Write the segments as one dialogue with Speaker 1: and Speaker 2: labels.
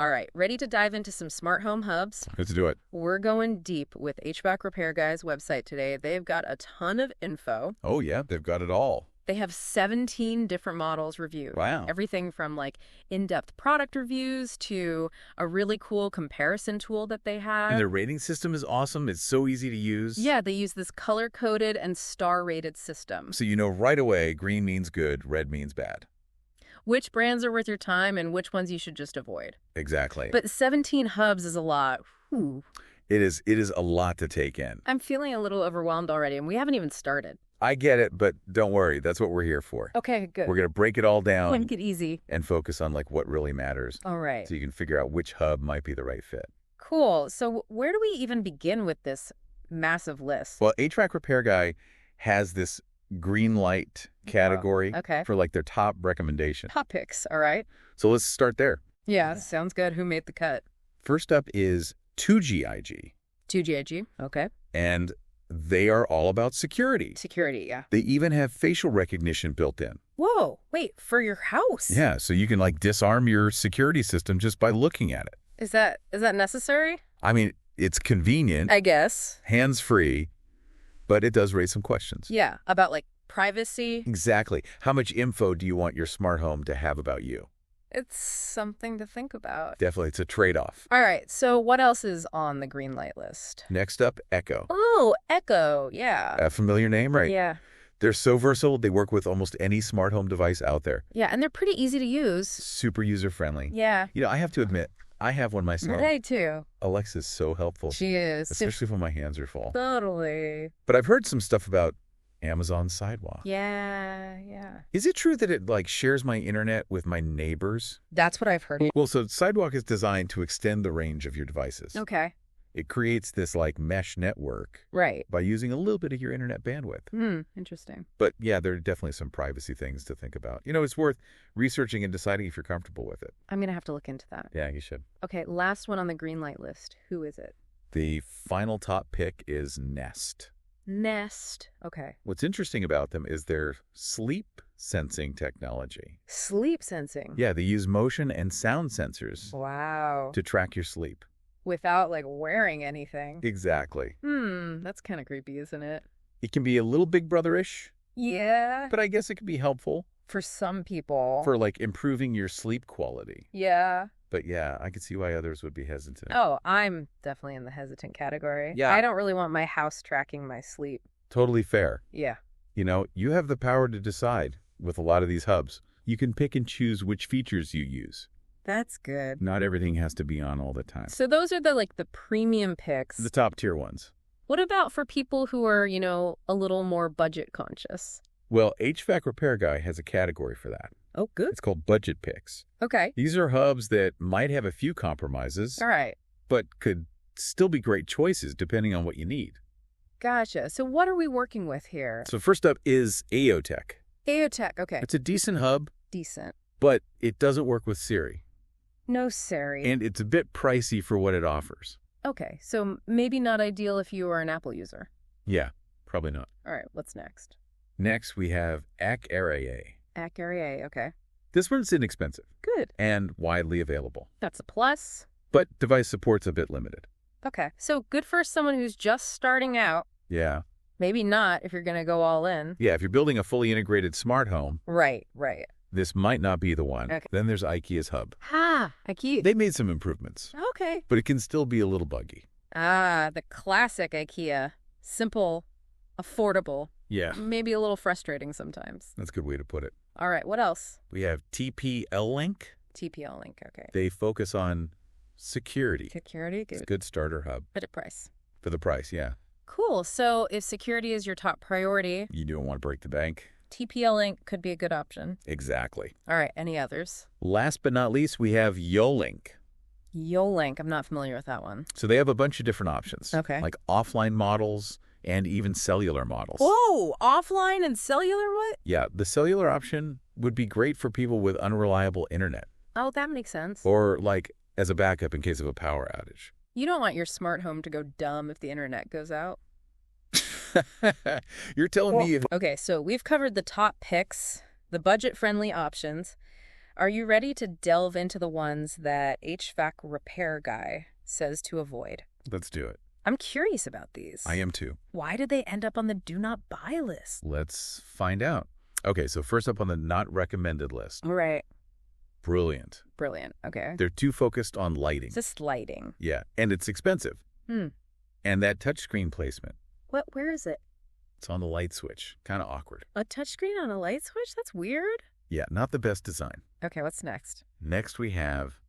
Speaker 1: All right, ready to dive into some smart home hubs?
Speaker 2: Let's do it.
Speaker 1: We're going deep with HVAC Repair Guy's website today. They've got a ton of info.
Speaker 2: Oh, yeah, they've got it all.
Speaker 1: They have 17 different models reviewed.
Speaker 2: Wow.
Speaker 1: Everything from like in-depth product reviews to a really cool comparison tool that they have.
Speaker 2: And their rating system is awesome. It's so easy to use.
Speaker 1: Yeah, they use this color-coded and star-rated system.
Speaker 2: So you know right away, green means good, red means bad.
Speaker 1: Which brands are worth your time and which ones you should just avoid.
Speaker 2: Exactly.
Speaker 1: But 17 hubs is a lot. Whew.
Speaker 2: It is a lot to take in.
Speaker 1: I'm feeling a little overwhelmed already, and we haven't even started.
Speaker 2: I get it, but don't worry. That's what we're here for.
Speaker 1: Okay, good.
Speaker 2: We're going to break it all down.
Speaker 1: Make it easy.
Speaker 2: And focus on like what really matters.
Speaker 1: All right.
Speaker 2: So you can figure out which hub might be the right fit.
Speaker 1: Cool. So where do we even begin with this massive list?
Speaker 2: Well, HVAC Repair Guy has this green light category for like their top recommendation.
Speaker 1: Top picks, all right.
Speaker 2: So let's start there.
Speaker 1: Yeah, sounds good. Who made the cut?
Speaker 2: First up is 2GIG.
Speaker 1: 2GIG, okay.
Speaker 2: And they are all about security.
Speaker 1: Security, yeah.
Speaker 2: They even have facial recognition built in.
Speaker 1: Whoa, wait, for your house?
Speaker 2: Yeah, so you can like disarm your security system just by looking at it.
Speaker 1: Is that necessary?
Speaker 2: I mean, it's convenient.
Speaker 1: I guess.
Speaker 2: Hands-free, but it does raise some questions.
Speaker 1: Yeah, about like privacy.
Speaker 2: Exactly. How much info do you want your smart home to have about you?
Speaker 1: It's something to think about.
Speaker 2: Definitely, it's a trade-off.
Speaker 1: All right, so what else is on the green light list?
Speaker 2: Next up, Echo.
Speaker 1: Oh, Echo, yeah.
Speaker 2: A familiar name, right?
Speaker 1: Yeah.
Speaker 2: They're so versatile, they work with almost any smart home device out there.
Speaker 1: Yeah, and they're pretty easy to use.
Speaker 2: Super user-friendly.
Speaker 1: Yeah.
Speaker 2: You know, I have to admit, I have one myself.
Speaker 1: I too.
Speaker 2: Alexa's so helpful.
Speaker 1: She is.
Speaker 2: Especially when my hands are full.
Speaker 1: Totally.
Speaker 2: But I've heard some stuff about Amazon Sidewalk.
Speaker 1: Yeah.
Speaker 2: Is it true that it like shares my internet with my neighbors?
Speaker 1: That's what I've heard.
Speaker 2: Well, so Sidewalk is designed to extend the range of your devices.
Speaker 1: Okay.
Speaker 2: It creates this like mesh network.
Speaker 1: Right.
Speaker 2: By using a little bit of your internet bandwidth.
Speaker 1: Interesting.
Speaker 2: But yeah, there are definitely some privacy things to think about. You know, it's worth researching and deciding if you're comfortable with it.
Speaker 1: I'm going to have to look into that.
Speaker 2: Yeah, you should.
Speaker 1: Okay, last one on the green light list. Who is it?
Speaker 2: The final top pick is Nest.
Speaker 1: Nest. Okay.
Speaker 2: What's interesting about them is their sleep sensing technology.
Speaker 1: Sleep sensing?
Speaker 2: Yeah, they use motion and sound sensors.
Speaker 1: Wow.
Speaker 2: To track your sleep.
Speaker 1: Without, like, wearing anything.
Speaker 2: Exactly.
Speaker 1: That's kind of creepy, isn't it?
Speaker 2: It can be a little Big Brother-ish.
Speaker 1: Yeah.
Speaker 2: But I guess it can be helpful.
Speaker 1: For some people.
Speaker 2: For, like, improving your sleep quality.
Speaker 1: Yeah.
Speaker 2: But yeah, I could see why others would be hesitant.
Speaker 1: Oh, I'm definitely in the hesitant category.
Speaker 2: Yeah.
Speaker 1: I don't really want my house tracking my sleep.
Speaker 2: Totally fair.
Speaker 1: Yeah.
Speaker 2: You know, you have the power to decide with a lot of these hubs. You can pick and choose which features you use.
Speaker 1: That's good.
Speaker 2: Not everything has to be on all the time.
Speaker 1: So those are the premium picks.
Speaker 2: The top tier ones.
Speaker 1: What about for people who are, a little more budget conscious?
Speaker 2: Well, HVAC Repair Guy has a category for that.
Speaker 1: Oh, good.
Speaker 2: It's called budget picks.
Speaker 1: Okay.
Speaker 2: These are hubs that might have a few compromises.
Speaker 1: All right.
Speaker 2: But could still be great choices depending on what you need.
Speaker 1: Gotcha. So what are we working with here?
Speaker 2: So first up is AOTech.
Speaker 1: AOTech, okay.
Speaker 2: It's a decent hub.
Speaker 1: Decent.
Speaker 2: But it doesn't work with Siri.
Speaker 1: No Siri.
Speaker 2: And it's a bit pricey for what it offers.
Speaker 1: Okay, so maybe not ideal if you are an Apple user.
Speaker 2: Yeah, probably not.
Speaker 1: All right, what's next?
Speaker 2: Next, we have HvacRepairGuy.
Speaker 1: HvacRepairGuy, okay.
Speaker 2: This one's inexpensive.
Speaker 1: Good.
Speaker 2: And widely available.
Speaker 1: That's a plus.
Speaker 2: But device support's a bit limited.
Speaker 1: Okay, so good for someone who's just starting out.
Speaker 2: Yeah.
Speaker 1: Maybe not if you're going to go all in.
Speaker 2: Yeah, if you're building a fully integrated smart home.
Speaker 1: Right.
Speaker 2: This might not be the one.
Speaker 1: Okay.
Speaker 2: Then there's IKEA's hub.
Speaker 1: IKEA.
Speaker 2: They made some improvements.
Speaker 1: Okay.
Speaker 2: But it can still be a little buggy.
Speaker 1: The classic IKEA. Simple, affordable.
Speaker 2: Yeah.
Speaker 1: Maybe a little frustrating sometimes.
Speaker 2: That's a good way to put it.
Speaker 1: All right, what else?
Speaker 2: We have TP-Link.
Speaker 1: TP-Link, okay.
Speaker 2: They focus on security.
Speaker 1: Security, good.
Speaker 2: It's a good starter hub.
Speaker 1: Bit of price.
Speaker 2: For the price, yeah.
Speaker 1: Cool. So if security is your top priority,
Speaker 2: you don't want to break the bank.
Speaker 1: TP-Link could be a good option.
Speaker 2: Exactly.
Speaker 1: All right, any others?
Speaker 2: Last but not least, we have Yolink.
Speaker 1: Yolink, I'm not familiar with that one.
Speaker 2: So they have a bunch of different options.
Speaker 1: Okay.
Speaker 2: Like offline models and even cellular models.
Speaker 1: Whoa, offline and cellular what?
Speaker 2: Yeah, the cellular option would be great for people with unreliable internet.
Speaker 1: Oh, that makes sense.
Speaker 2: Or like as a backup in case of a power outage.
Speaker 1: You don't want your smart home to go dumb if the internet goes out.
Speaker 2: You're telling me if...
Speaker 1: Okay, so we've covered the top picks, the budget-friendly options. Are you ready to delve into the ones that HvacRepairGuy says to avoid?
Speaker 2: Let's do it.
Speaker 1: I'm curious about these.
Speaker 2: I am too.
Speaker 1: Why did they end up on the do not buy list?
Speaker 2: Let's find out. Okay, so first up on the not recommended list.
Speaker 1: Right.
Speaker 2: Brilliant.
Speaker 1: Brilliant. Okay.
Speaker 2: They're too focused on lighting.
Speaker 1: Just lighting.
Speaker 2: Yeah, and it's expensive. And that touchscreen placement.
Speaker 1: Where is it?
Speaker 2: It's on the light switch. Kind of awkward.
Speaker 1: A touchscreen on a light switch? That's weird.
Speaker 2: Yeah, not the best design.
Speaker 1: Okay, what's next?
Speaker 2: Next we have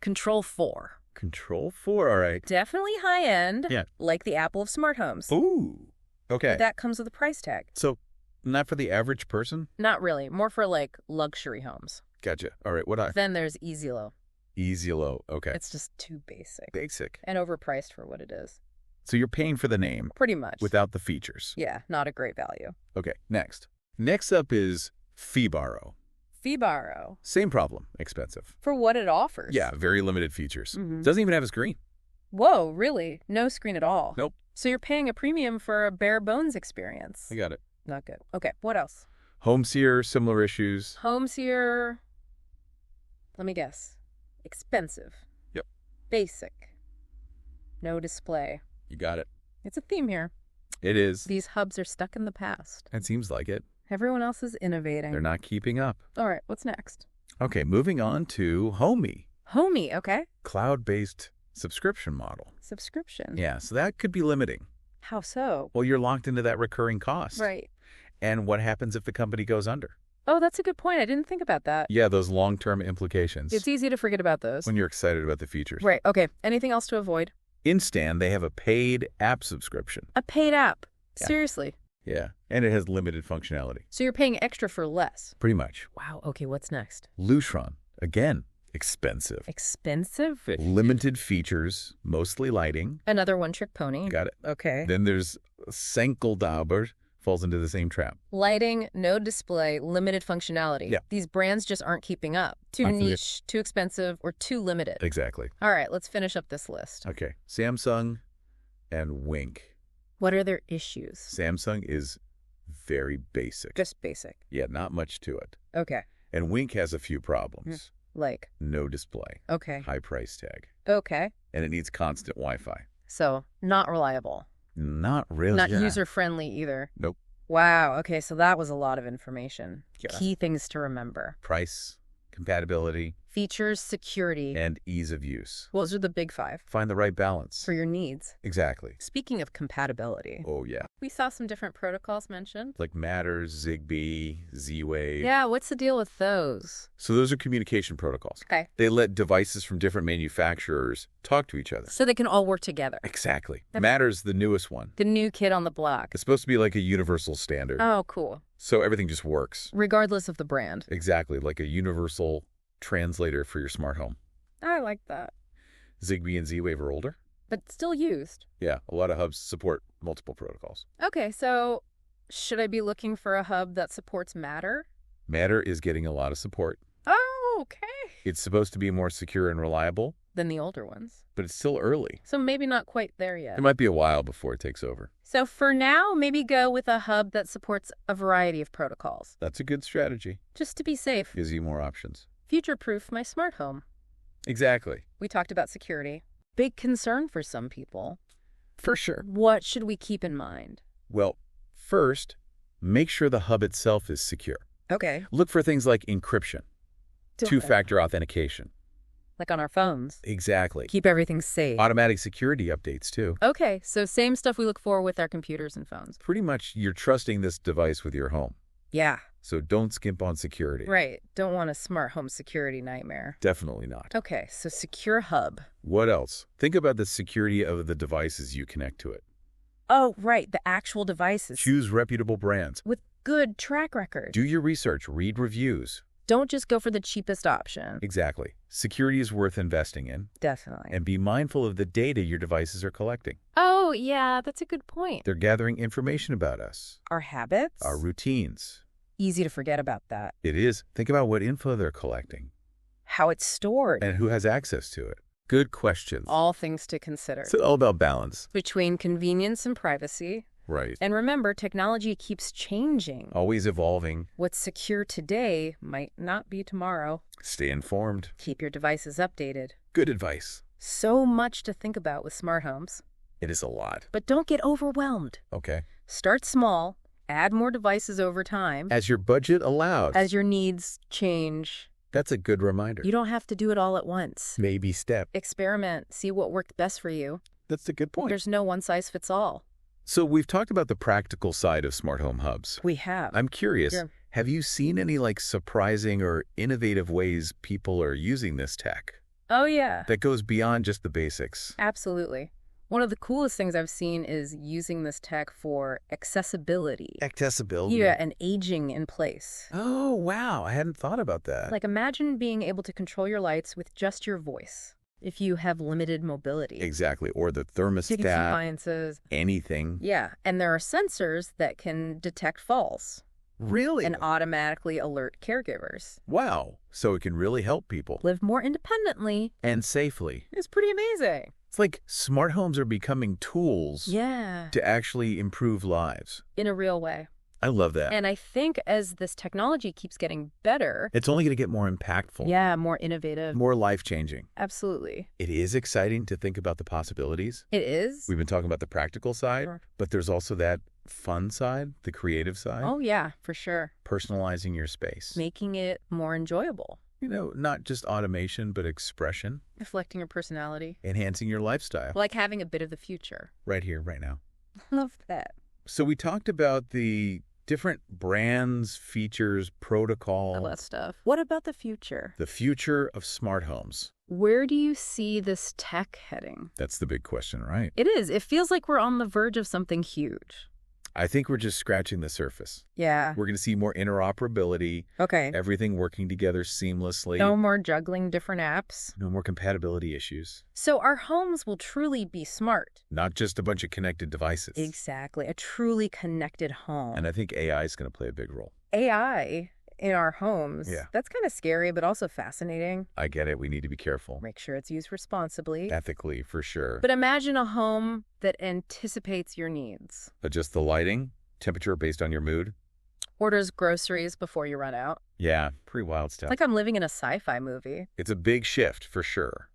Speaker 1: Control 4.
Speaker 2: Control 4, all right.
Speaker 1: Definitely high end.
Speaker 2: Yeah.
Speaker 1: Like the Apple of smart homes.
Speaker 2: Ooh. Okay.
Speaker 1: But that comes with a price tag.
Speaker 2: So, not for the average person?
Speaker 1: Not really. More for like luxury homes.
Speaker 2: Gotcha. All right, what
Speaker 1: Then there's Easy Low.
Speaker 2: Easy Low, okay.
Speaker 1: It's just too basic.
Speaker 2: Basic.
Speaker 1: And overpriced for what it is.
Speaker 2: So you're paying for the name.
Speaker 1: Pretty much.
Speaker 2: Without the features.
Speaker 1: Yeah, not a great value.
Speaker 2: Okay, next. Next up is Fibaro.
Speaker 1: Fibaro.
Speaker 2: Same problem, expensive.
Speaker 1: For what it offers.
Speaker 2: Yeah, very limited features. Doesn't even have a screen.
Speaker 1: Whoa, really? No screen at all?
Speaker 2: Nope.
Speaker 1: So you're paying a premium for a bare bones experience.
Speaker 2: I got it.
Speaker 1: Not good. Okay, what else?
Speaker 2: HomeSeer, similar issues.
Speaker 1: HomeSeer. Let me guess. Expensive.
Speaker 2: Yep.
Speaker 1: Basic. No display.
Speaker 2: You got it.
Speaker 1: It's a theme here.
Speaker 2: It is.
Speaker 1: These hubs are stuck in the past.
Speaker 2: It seems like it.
Speaker 1: Everyone else is innovating.
Speaker 2: They're not keeping up.
Speaker 1: All right, what's next?
Speaker 2: Okay, moving on to Homey.
Speaker 1: Homey, okay.
Speaker 2: Cloud-based subscription model.
Speaker 1: Subscription.
Speaker 2: Yeah, so that could be limiting.
Speaker 1: How so?
Speaker 2: Well, you're locked into that recurring cost.
Speaker 1: Right.
Speaker 2: And what happens if the company goes under?
Speaker 1: Oh, that's a good point. I didn't think about that.
Speaker 2: Yeah, those long-term implications.
Speaker 1: It's easy to forget about those.
Speaker 2: When you're excited about the features.
Speaker 1: Right, okay. Anything else to avoid?
Speaker 2: InStand, they have a paid app subscription.
Speaker 1: A paid app?
Speaker 2: Yeah.
Speaker 1: Seriously?
Speaker 2: Yeah, and it has limited functionality.
Speaker 1: So you're paying extra for less?
Speaker 2: Pretty much.
Speaker 1: Wow, okay, what's next?
Speaker 2: Lutron, again, expensive.
Speaker 1: Expensive?
Speaker 2: Limited features, mostly lighting.
Speaker 1: Another one-trick pony.
Speaker 2: Got it.
Speaker 1: Okay.
Speaker 2: Then there's Senkeldauber, falls into the same trap.
Speaker 1: Lighting, no display, limited functionality.
Speaker 2: Yeah.
Speaker 1: These brands just aren't keeping up. Too niche, too expensive, or too limited.
Speaker 2: Exactly.
Speaker 1: All right, let's finish up this list.
Speaker 2: Okay, Samsung and Wink.
Speaker 1: What are their issues?
Speaker 2: Samsung is very basic.
Speaker 1: Just basic.
Speaker 2: Yeah, not much to it.
Speaker 1: Okay.
Speaker 2: And Wink has a few problems.
Speaker 1: Like?
Speaker 2: No display.
Speaker 1: Okay.
Speaker 2: High price tag.
Speaker 1: Okay.
Speaker 2: And it needs constant Wi-Fi.
Speaker 1: So, not reliable.
Speaker 2: Not really.
Speaker 1: Not user-friendly either.
Speaker 2: Nope.
Speaker 1: Wow, okay, so that was a lot of information.
Speaker 2: Yeah.
Speaker 1: Key things to remember.
Speaker 2: Price, compatibility,
Speaker 1: features, security,
Speaker 2: and ease of use.
Speaker 1: Those are the big 5.
Speaker 2: Find the right balance.
Speaker 1: For your needs.
Speaker 2: Exactly.
Speaker 1: Speaking of compatibility.
Speaker 2: Oh, yeah.
Speaker 1: We saw some different protocols mentioned.
Speaker 2: Like Matter, Zigbee, Z-Wave.
Speaker 1: Yeah, what's the deal with those?
Speaker 2: So those are communication protocols.
Speaker 1: Okay.
Speaker 2: They let devices from different manufacturers talk to each other.
Speaker 1: So they can all work together.
Speaker 2: Exactly. Matter's the newest one.
Speaker 1: The new kid on the block.
Speaker 2: It's supposed to be like a universal standard.
Speaker 1: Oh, cool.
Speaker 2: So everything just works.
Speaker 1: Regardless of the brand.
Speaker 2: Exactly, like a universal translator for your smart home.
Speaker 1: I like that.
Speaker 2: Zigbee and Z-Wave are older.
Speaker 1: But still used.
Speaker 2: Yeah, a lot of hubs support multiple protocols.
Speaker 1: Okay, so should I be looking for a hub that supports Matter?
Speaker 2: Matter is getting a lot of support.
Speaker 1: Oh, okay.
Speaker 2: It's supposed to be more secure and reliable.
Speaker 1: Than the older ones.
Speaker 2: But it's still early.
Speaker 1: So maybe not quite there yet.
Speaker 2: It might be a while before it takes over.
Speaker 1: So for now, maybe go with a hub that supports a variety of protocols.
Speaker 2: That's a good strategy.
Speaker 1: Just to be safe.
Speaker 2: Gives you more options.
Speaker 1: Future-proof my smart home.
Speaker 2: Exactly.
Speaker 1: We talked about security. Big concern for some people.
Speaker 2: For sure.
Speaker 1: What should we keep in mind?
Speaker 2: Well, first, make sure the hub itself is secure.
Speaker 1: Okay.
Speaker 2: Look for things like encryption, two-factor authentication.
Speaker 1: Like on our phones.
Speaker 2: Exactly.
Speaker 1: Keep everything safe.
Speaker 2: Automatic security updates, too.
Speaker 1: Okay, so same stuff we look for with our computers and phones.
Speaker 2: Pretty much you're trusting this device with your home.
Speaker 1: Yeah.
Speaker 2: So don't skimp on security.
Speaker 1: Right. Don't want a smart home security nightmare.
Speaker 2: Definitely not.
Speaker 1: Okay, so secure hub.
Speaker 2: What else? Think about the security of the devices you connect to it.
Speaker 1: Oh, right, the actual devices.
Speaker 2: Choose reputable brands.
Speaker 1: With good track record.
Speaker 2: Do your research. Read reviews.
Speaker 1: Don't just go for the cheapest option.
Speaker 2: Exactly. Security is worth investing in.
Speaker 1: Definitely.
Speaker 2: And be mindful of the data your devices are collecting.
Speaker 1: Oh, yeah, that's a good point.
Speaker 2: They're gathering information about us.
Speaker 1: Our habits?
Speaker 2: Our routines.
Speaker 1: Easy to forget about that.
Speaker 2: It is. Think about what info they're collecting.
Speaker 1: How it's stored.
Speaker 2: And who has access to it. Good questions.
Speaker 1: All things to consider.
Speaker 2: It's all about balance.
Speaker 1: Between convenience and privacy.
Speaker 2: Right.
Speaker 1: And remember, technology keeps changing.
Speaker 2: Always evolving.
Speaker 1: What's secure today might not be tomorrow.
Speaker 2: Stay informed.
Speaker 1: Keep your devices updated.
Speaker 2: Good advice.
Speaker 1: So much to think about with smart homes.
Speaker 2: It is a lot.
Speaker 1: But don't get overwhelmed.
Speaker 2: Okay.
Speaker 1: Start small. Add more devices over time.
Speaker 2: As your budget allows.
Speaker 1: As your needs change.
Speaker 2: That's a good reminder.
Speaker 1: You don't have to do it all at once.
Speaker 2: Baby step.
Speaker 1: Experiment. See what worked best for you.
Speaker 2: That's a good point.
Speaker 1: There's no one-size-fits-all.
Speaker 2: So we've talked about the practical side of smart home hubs.
Speaker 1: We have.
Speaker 2: I'm curious, have you seen any surprising or innovative ways people are using this tech?
Speaker 1: Oh, yeah.
Speaker 2: That goes beyond just the basics.
Speaker 1: Absolutely. One of the coolest things I've seen is using this tech for accessibility.
Speaker 2: Accessibility?
Speaker 1: Yeah, and aging in place.
Speaker 2: Oh, wow. I hadn't thought about that.
Speaker 1: Like, imagine being able to control your lights with just your voice. If you have limited mobility.
Speaker 2: Exactly. Or the thermostat.
Speaker 1: Tickets, appliances.
Speaker 2: Anything.
Speaker 1: Yeah. And there are sensors that can detect falls.
Speaker 2: Really?
Speaker 1: And automatically alert caregivers.
Speaker 2: Wow. So it can really help people.
Speaker 1: Live more independently.
Speaker 2: And safely.
Speaker 1: It's pretty amazing.
Speaker 2: It's like smart homes are becoming tools.
Speaker 1: Yeah.
Speaker 2: To actually improve lives.
Speaker 1: In a real way.
Speaker 2: I love that.
Speaker 1: And I think as this technology keeps getting better...
Speaker 2: It's only going to get more impactful.
Speaker 1: Yeah, more innovative.
Speaker 2: More life-changing.
Speaker 1: Absolutely.
Speaker 2: It is exciting to think about the possibilities.
Speaker 1: It is.
Speaker 2: We've been talking about the practical side, but there's also that fun side, the creative side.
Speaker 1: Oh, yeah, for sure.
Speaker 2: Personalizing your space.
Speaker 1: Making it more enjoyable.
Speaker 2: You know, not just automation, but expression.
Speaker 1: Reflecting your personality.
Speaker 2: Enhancing your lifestyle.
Speaker 1: Like having a bit of the future.
Speaker 2: Right here, right now.
Speaker 1: Love that.
Speaker 2: So we talked about the different brands, features, protocol.
Speaker 1: All that stuff. What about the future?
Speaker 2: The future of smart homes.
Speaker 1: Where do you see this tech heading?
Speaker 2: That's the big question, right?
Speaker 1: It is. It feels like we're on the verge of something huge.
Speaker 2: I think we're just scratching the surface.
Speaker 1: Yeah.
Speaker 2: We're going to see more interoperability.
Speaker 1: Okay.
Speaker 2: Everything working together seamlessly.
Speaker 1: No more juggling different apps.
Speaker 2: No more compatibility issues.
Speaker 1: So our homes will truly be smart.
Speaker 2: Not just a bunch of connected devices.
Speaker 1: Exactly. A truly connected home.
Speaker 2: And I think AI is going to play a big role.
Speaker 1: AI in our homes.
Speaker 2: Yeah.
Speaker 1: That's kind of scary, but also fascinating.
Speaker 2: I get it. We need to be careful.
Speaker 1: Make sure it's used responsibly.
Speaker 2: Ethically, for sure.
Speaker 1: But imagine a home that anticipates your needs.
Speaker 2: Adjust the lighting, temperature based on your mood.
Speaker 1: Orders groceries before you run out.
Speaker 2: Yeah, pretty wild stuff.
Speaker 1: Like I'm living in a sci-fi movie.
Speaker 2: It's a big shift, for sure.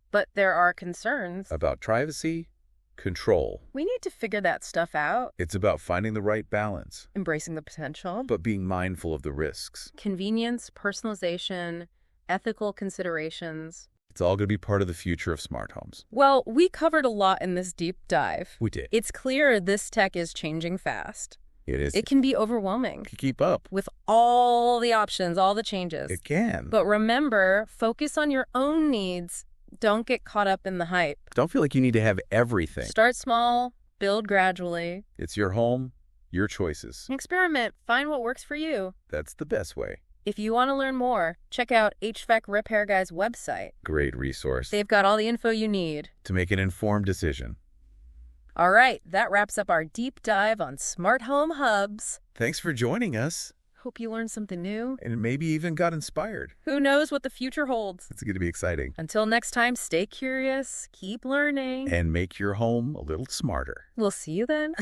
Speaker 1: But there are concerns.
Speaker 2: About privacy, control.
Speaker 1: We need to figure that stuff out.
Speaker 2: It's about finding the right balance.
Speaker 1: Embracing the potential.
Speaker 2: But being mindful of the risks.
Speaker 1: Convenience, personalization, ethical considerations.
Speaker 2: It's all going to be part of the future of smart homes.
Speaker 1: Well, we covered a lot in this deep dive.
Speaker 2: We did.
Speaker 1: It's clear this tech is changing fast.
Speaker 2: It is.
Speaker 1: It can be overwhelming.
Speaker 2: To keep up.
Speaker 1: With all the options, all the changes.
Speaker 2: It can.
Speaker 1: But remember, focus on your own needs. Don't get caught up in the hype.
Speaker 2: Don't feel like you need to have everything.
Speaker 1: Start small, build gradually.
Speaker 2: It's your home, your choices.
Speaker 1: Experiment. Find what works for you.
Speaker 2: That's the best way.
Speaker 1: If you want to learn more, check out HvacRepairGuy's website.
Speaker 2: Great resource.
Speaker 1: They've got all the info you need
Speaker 2: to make an informed decision.
Speaker 1: All right, that wraps up our deep dive on smart home hubs.
Speaker 2: Thanks for joining us.
Speaker 1: Hope you learned something new.
Speaker 2: And maybe even got inspired.
Speaker 1: Who knows what the future holds?
Speaker 2: It's going to be exciting.
Speaker 1: Until next time, stay curious, keep learning.
Speaker 2: And make your home a little smarter.
Speaker 1: We'll see you then.